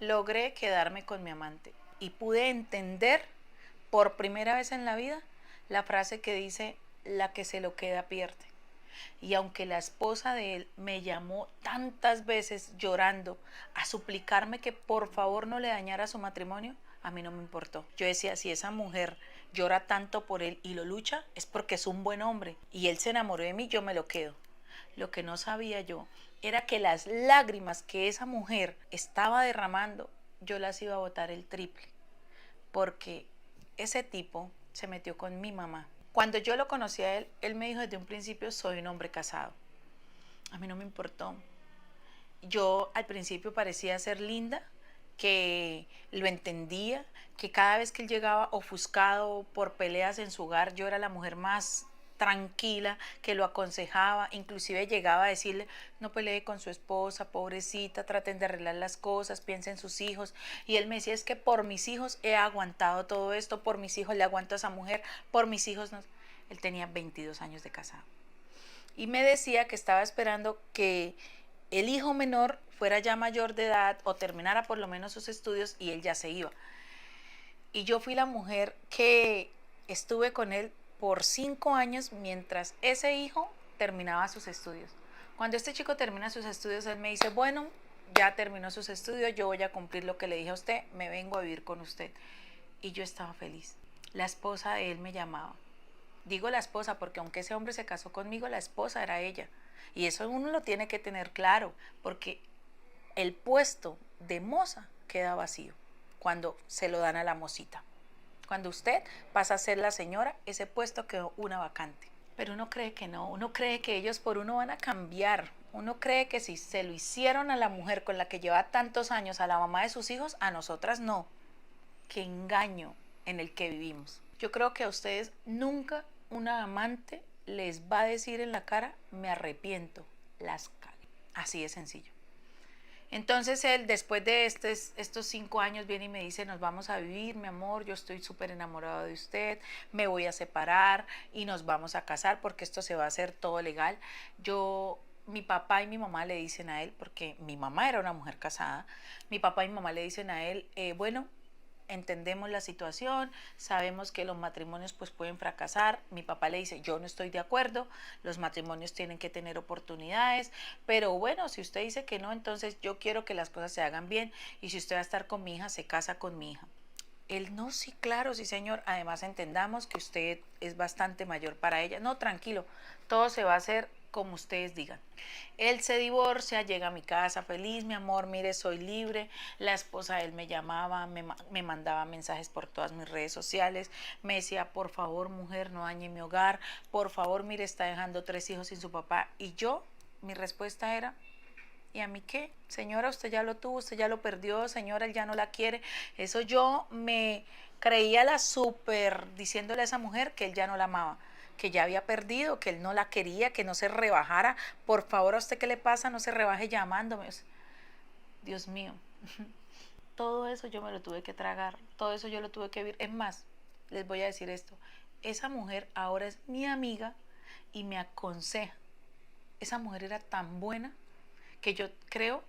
logré quedarme con mi amante y pude entender por primera vez en la vida la frase que dice: la que se lo queda pierde. Y aunque la esposa de él me llamó tantas veces llorando a suplicarme que por favor no le dañara su matrimonio, a mí no me importó. Yo decía, si esa mujer llora tanto por él y lo lucha, es porque es un buen hombre y él se enamoró de mí, yo me lo quedo. Lo que no sabía yo era que las lágrimas que esa mujer estaba derramando, yo las iba a botar el triple, porque ese tipo se metió con mi mamá. Cuando yo lo conocí a él, él me dijo desde un principio: soy un hombre casado. A mí no me importó. Yo al principio parecía ser linda, que lo entendía, que cada vez que él llegaba ofuscado por peleas en su hogar, yo era la mujer más tranquila, que lo aconsejaba, inclusive llegaba a decirle: no pelee con su esposa, pobrecita, traten de arreglar las cosas, piensen en sus hijos. Y él me decía: es que por mis hijos he aguantado todo esto, por mis hijos le aguanto a esa mujer, por mis hijos no. Él tenía 22 años de casado y me decía que estaba esperando que el hijo menor fuera ya mayor de edad o terminara por lo menos sus estudios y él ya se iba. Y yo fui la mujer que estuve con él por 5 años mientras ese hijo terminaba sus estudios. Cuando este chico termina sus estudios, él me dice: bueno, ya terminó sus estudios, yo voy a cumplir lo que le dije a usted, me vengo a vivir con usted. Y yo estaba feliz. La esposa de él me llamaba. Digo la esposa porque aunque ese hombre se casó conmigo, la esposa era ella. Y eso uno lo tiene que tener claro, porque el puesto de moza queda vacío cuando se lo dan a la mocita. Cuando usted pasa a ser la señora, ese puesto quedó una vacante. Pero uno cree que no, uno cree que ellos por uno van a cambiar. Uno cree que si se lo hicieron a la mujer con la que lleva tantos años, a la mamá de sus hijos, a nosotras no. Qué engaño en el que vivimos. Yo creo que a ustedes nunca una amante les va a decir en la cara: me arrepiento, las cagué. Así de sencillo. Entonces él, después de estos 5 años, viene y me dice: nos vamos a vivir, mi amor, yo estoy súper enamorado de usted, me voy a separar y nos vamos a casar porque esto se va a hacer todo legal. Mi papá y mi mamá le dicen a él, porque mi mamá era una mujer casada, mi papá y mi mamá le dicen a él: bueno, entendemos la situación, sabemos que los matrimonios pues pueden fracasar. Mi papá le dice: yo no estoy de acuerdo, los matrimonios tienen que tener oportunidades, pero bueno, si usted dice que no, entonces yo quiero que las cosas se hagan bien, y si usted va a estar con mi hija, se casa con mi hija. Él: no, sí, claro, sí señor, además entendamos que usted es bastante mayor para ella. No, tranquilo, todo se va a hacer como ustedes digan. Él se divorcia, llega a mi casa feliz: mi amor, mire, soy libre. La esposa de él me llamaba, me mandaba mensajes por todas mis redes sociales, me decía: por favor, mujer, no dañe mi hogar, por favor, mire, está dejando 3 hijos sin su papá. Y yo, mi respuesta era: ¿y a mí qué? Señora, usted ya lo tuvo, usted ya lo perdió, señora, él ya no la quiere. Eso yo me creía la súper diciéndole a esa mujer que él ya no la amaba, que ya había perdido, que él no la quería, que no se rebajara. Por favor, ¿a usted qué le pasa? No se rebaje llamándome. Dios mío, todo eso yo me lo tuve que tragar, todo eso yo lo tuve que vivir. Es más, les voy a decir esto: esa mujer ahora es mi amiga y me aconseja. Esa mujer era tan buena que yo creo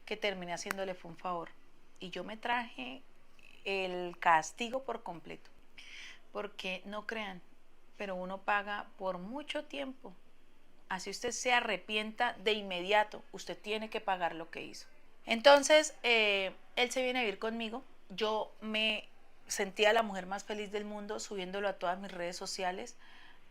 que terminé haciéndole fue un favor. Y yo me traje el castigo por completo. Porque no crean, pero uno paga por mucho tiempo. Así usted se arrepienta de inmediato, usted tiene que pagar lo que hizo. Entonces, él se viene a vivir conmigo. Yo me sentía la mujer más feliz del mundo subiéndolo a todas mis redes sociales,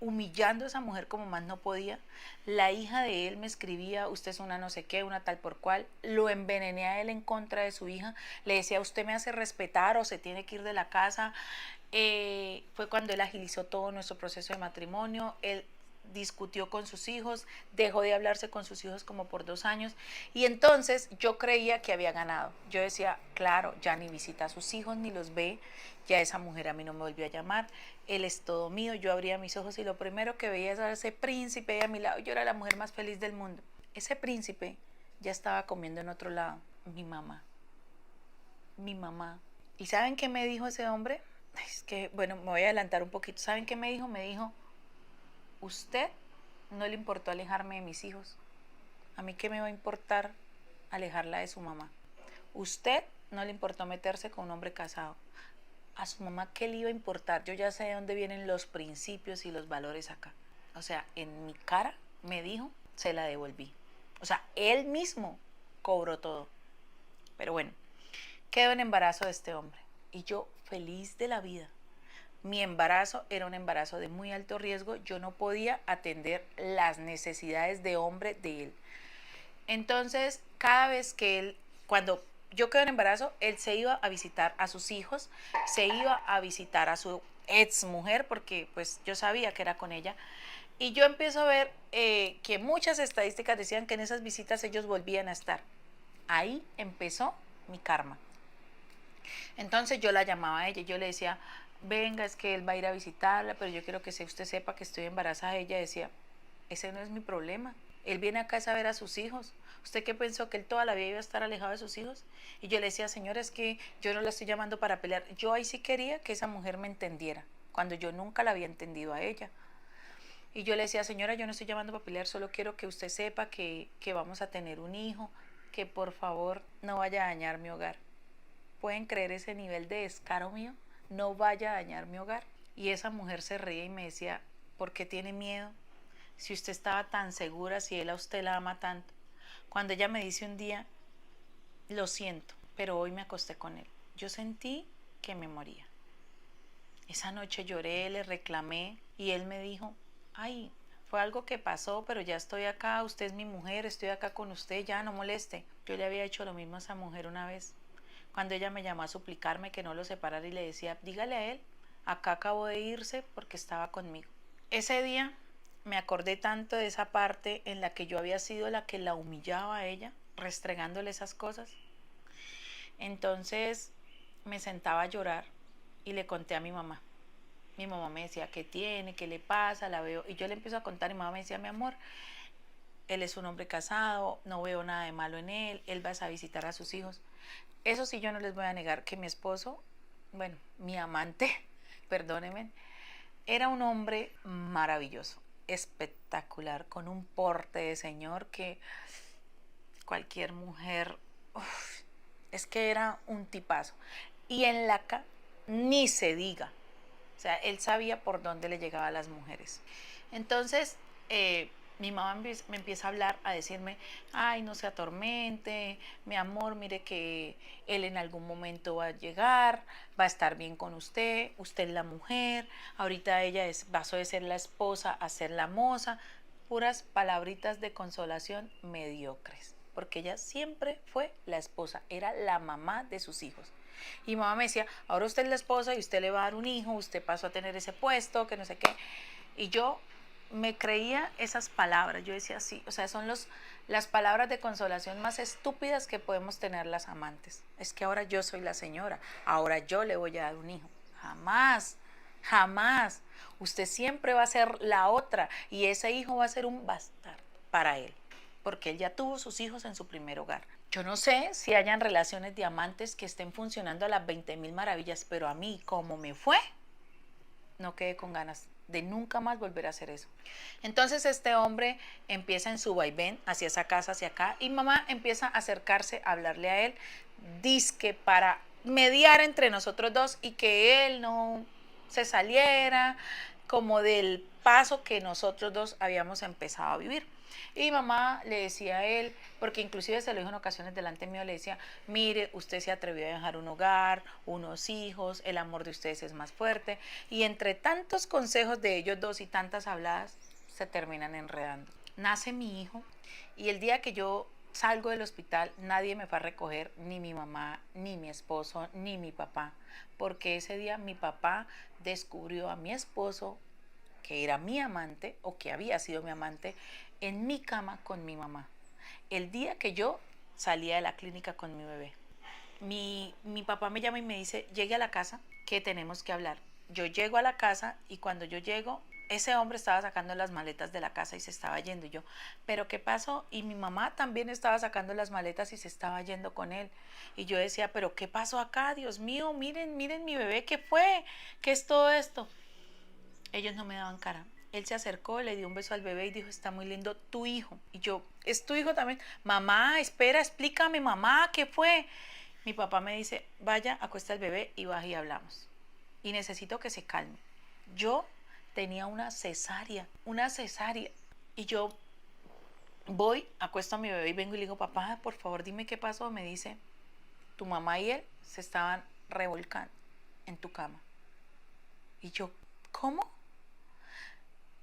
humillando a esa mujer como más no podía. La hija de él me escribía: usted es una no sé qué, una tal por cual. Lo envenené a él en contra de su hija. Le decía: usted me hace respetar o se tiene que ir de la casa. Fue cuando él agilizó todo nuestro proceso de matrimonio. Él discutió con sus hijos, dejó de hablarse con sus hijos como por 2 años, y entonces yo creía que había ganado. Yo decía: claro, ya ni visita a sus hijos ni los ve, ya esa mujer a mí no me volvió a llamar, él es todo mío. Yo abría mis ojos y lo primero que veía era ese príncipe ahí a mi lado. Yo era la mujer más feliz del mundo. Ese príncipe ya estaba comiendo en otro lado. Mi mamá, mi mamá. ¿Y saben qué me dijo ese hombre? Es que, bueno, me voy a adelantar un poquito. ¿Saben qué me dijo? Me dijo: usted no le importó alejarme de mis hijos. ¿A mí qué me va a importar alejarla de su mamá? Usted no le importó meterse con un hombre casado. A su mamá, ¿qué le iba a importar? Yo ya sé de dónde vienen los principios y los valores acá. O sea, en mi cara me dijo, se la devolví. O sea, él mismo cobró todo. Pero bueno, quedó en embarazo de este hombre. Y yo feliz de la vida. Mi embarazo era un embarazo de muy alto riesgo. Yo no podía atender las necesidades de hombre de él. Entonces, cada vez que él, cuando yo quedé en embarazo, él se iba a visitar a sus hijos, se iba a visitar a su ex mujer, porque pues yo sabía que era con ella. Y yo empiezo a ver que muchas estadísticas decían que en esas visitas ellos volvían a estar. Ahí empezó mi karma. Entonces yo la llamaba a ella, yo le decía, venga, es que él va a ir a visitarla, pero yo quiero que usted sepa que estoy embarazada. Ella decía, ese no es mi problema. Él viene acá a ver a sus hijos. ¿Usted qué pensó? ¿Que él toda la vida iba a estar alejado de sus hijos? Y yo le decía, señora, es que yo no la estoy llamando para pelear. Yo ahí sí quería que esa mujer me entendiera, cuando yo nunca la había entendido a ella. Y yo le decía, señora, yo no estoy llamando para pelear, solo quiero que usted sepa que vamos a tener un hijo, que por favor no vaya a dañar mi hogar. ¿Pueden creer ese nivel de descaro mío? No vaya a dañar mi hogar. Y esa mujer se reía y me decía, ¿por qué tiene miedo? Si usted estaba tan segura, si él a usted la ama tanto. Cuando ella me dice un día, lo siento, pero hoy me acosté con él, yo sentí que me moría. Esa noche lloré, le reclamé y él me dijo, ay, fue algo que pasó, pero ya estoy acá, usted es mi mujer, estoy acá con usted, ya no moleste. Yo le había hecho lo mismo a esa mujer una vez, cuando ella me llamó a suplicarme que no lo separara y le decía, dígale a él, acá acabó de irse porque estaba conmigo. Ese día me acordé tanto de esa parte en la que yo había sido la que la humillaba a ella, restregándole esas cosas. Entonces me sentaba a llorar y le conté a mi mamá. Mi mamá me decía, ¿qué tiene? ¿Qué le pasa? La veo. Y yo le empiezo a contar y mi mamá me decía, mi amor, él es un hombre casado, no veo nada de malo en él, él va a visitar a sus hijos. Eso sí, yo no les voy a negar que mi esposo, bueno, mi amante, perdónenme, era un hombre maravilloso, espectacular, con un porte de señor que cualquier mujer, es que era un tipazo. Y en la ni se diga. O sea, él sabía por dónde le llegaba a las mujeres. Entonces, mi mamá me empieza a hablar, a decirme, ay, no se atormente, mi amor, mire que él en algún momento va a llegar, va a estar bien con usted es la mujer, ahorita ella pasó de ser la esposa a ser la moza, puras palabritas de consolación mediocres, porque ella siempre fue la esposa, era la mamá de sus hijos. Y mi mamá me decía, ahora usted es la esposa y usted le va a dar un hijo, usted pasó a tener ese puesto, que no sé qué. Y yo me creía esas palabras, yo decía sí, o sea, son las palabras de consolación más estúpidas que podemos tener las amantes. Es que ahora yo soy la señora, ahora yo le voy a dar un hijo. Jamás, jamás. Usted siempre va a ser la otra y ese hijo va a ser un bastardo para él, porque él ya tuvo sus hijos en su primer hogar. Yo no sé si hayan relaciones de amantes que estén funcionando a las 20.000 maravillas, pero a mí, como me fue, no quedé con ganas de nunca más volver a hacer eso. Entonces este hombre empieza en su vaivén hacia esa casa, hacia acá, y mamá empieza a acercarse a hablarle a él, dizque para mediar entre nosotros dos y que él no se saliera como del paso que nosotros dos habíamos empezado a vivir. Y mamá le decía a él, porque inclusive se lo dijo en ocasiones delante mío, le decía, mire, usted se atrevió a dejar un hogar, unos hijos, el amor de ustedes es más fuerte. Y entre tantos consejos de ellos dos y tantas habladas, se terminan enredando. Nace mi hijo y el día que yo salgo del hospital, nadie me fue a recoger, ni mi mamá, ni mi esposo, ni mi papá, porque ese día mi papá descubrió a mi esposo, que era mi amante o que había sido mi amante, en mi cama con mi mamá. El día que yo salía de la clínica con mi bebé, mi papá me llama y me dice, llegue a la casa que tenemos que hablar. Yo llego a la casa y cuando yo llego, ese hombre estaba sacando las maletas de la casa y se estaba yendo. Y yo, ¿pero qué pasó? Y mi mamá también estaba sacando las maletas y se estaba yendo con él. Y yo decía, ¿pero qué pasó acá? Dios mío, miren, miren mi bebé, ¿qué fue? ¿Qué es todo esto? Ellos no me daban cara. Él se acercó, le dio un beso al bebé y dijo, está muy lindo tu hijo. Y yo, ¿es tu hijo también? Mamá, espera, explícame, mamá, ¿qué fue? Mi papá me dice, vaya, acuesta el bebé y baja y hablamos. Y necesito que se calme. Yo tenía una cesárea. Y yo voy, acuesto a mi bebé y vengo y le digo, papá, por favor, dime qué pasó. Me dice, tu mamá y él se estaban revolcando en tu cama. Y yo, ¿cómo?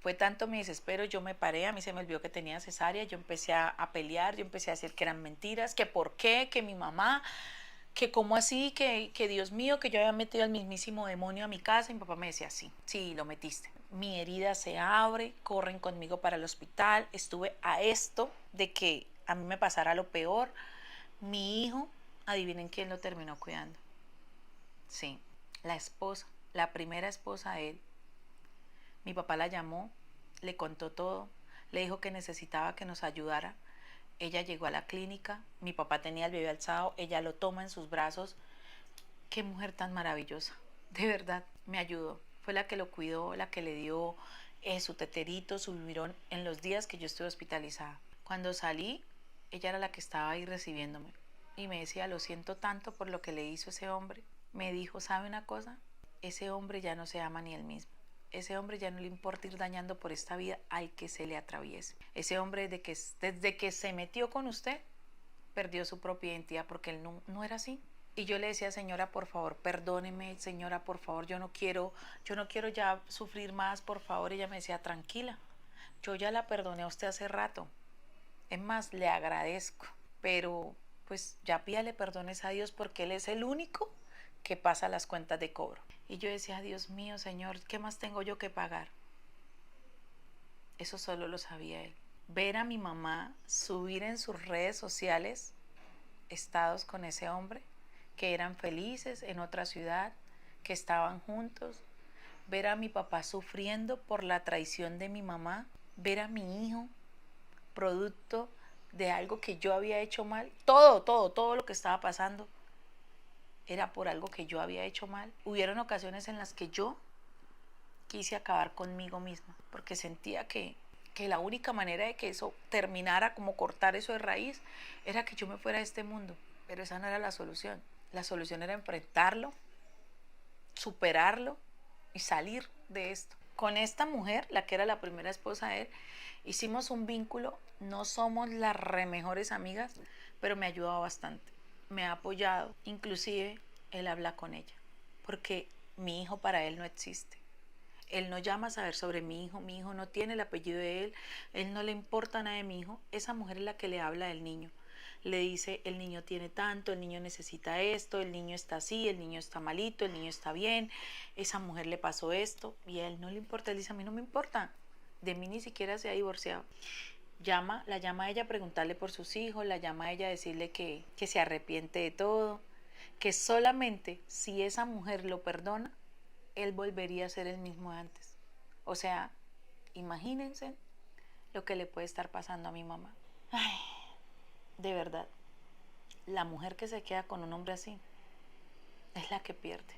Fue tanto mi desespero, yo me paré, a mí se me olvidó que tenía cesárea, yo empecé a pelear, yo empecé a decir que eran mentiras, que por qué, que mi mamá, que cómo así, que Dios mío, que yo había metido al mismísimo demonio a mi casa. Y mi papá me decía, sí, sí, lo metiste. Mi herida se abre, corren conmigo para el hospital, estuve a esto de que a mí me pasara lo peor. Mi hijo, adivinen quién lo terminó cuidando. Sí, la esposa, la primera esposa de él. Mi papá la llamó, le contó todo, le dijo que necesitaba que nos ayudara. Ella llegó a la clínica, mi papá tenía el bebé alzado, ella lo toma en sus brazos. Qué mujer tan maravillosa, de verdad, me ayudó. Fue la que lo cuidó, la que le dio su teterito, su biberón en los días que yo estuve hospitalizada. Cuando salí, ella era la que estaba ahí recibiéndome y me decía, lo siento tanto por lo que le hizo ese hombre. Me dijo, ¿sabe una cosa? Ese hombre ya no se ama ni él mismo. Ese hombre ya no le importa ir dañando por esta vida al que se le atraviese. Ese hombre desde que se metió con usted, perdió su propia identidad porque él no era así. Y yo le decía, señora, por favor, perdóneme, señora, por favor, yo no quiero ya sufrir más, por favor. Ella me decía, tranquila, yo ya la perdoné a usted hace rato. Es más, le agradezco, pero pues ya pídale perdones a Dios porque Él es el único que pasa las cuentas de cobro. Y yo decía, Dios mío, Señor, ¿qué más tengo yo que pagar? Eso solo lo sabía Él. Ver a mi mamá subir en sus redes sociales estados con ese hombre, que eran felices en otra ciudad, que estaban juntos, ver a mi papá sufriendo por la traición de mi mamá, ver a mi hijo producto de algo que yo había hecho mal, todo lo que estaba pasando era por algo que yo había hecho mal. Hubieron ocasiones en las que yo quise acabar conmigo misma, porque sentía que la única manera de que eso terminara, como cortar eso de raíz, era que yo me fuera de este mundo. Pero esa no era la solución. La solución era enfrentarlo, superarlo y salir de esto. Con esta mujer, la que era la primera esposa de él, hicimos un vínculo. No somos las mejores amigas, pero me ha ayudado bastante. Me ha apoyado. Inclusive, él habla con ella. Porque mi hijo para él no existe. Él no llama a saber sobre mi hijo no tiene el apellido de él no le importa nada de mi hijo. Esa mujer es la que le habla del niño. Le dice, el niño tiene tanto, el niño necesita esto, el niño está así, el niño está malito, el niño está bien, esa mujer le pasó esto, y a él no le importa. Él dice, a mí no me importa, de mí ni siquiera se ha divorciado. La llama a ella a preguntarle por sus hijos, la llama a ella a decirle que se arrepiente de todo, que solamente si esa mujer lo perdona, él volvería a ser el mismo de antes. O sea, imagínense lo que le puede estar pasando a mi mamá. Ay, de verdad, la mujer que se queda con un hombre así es la que pierde.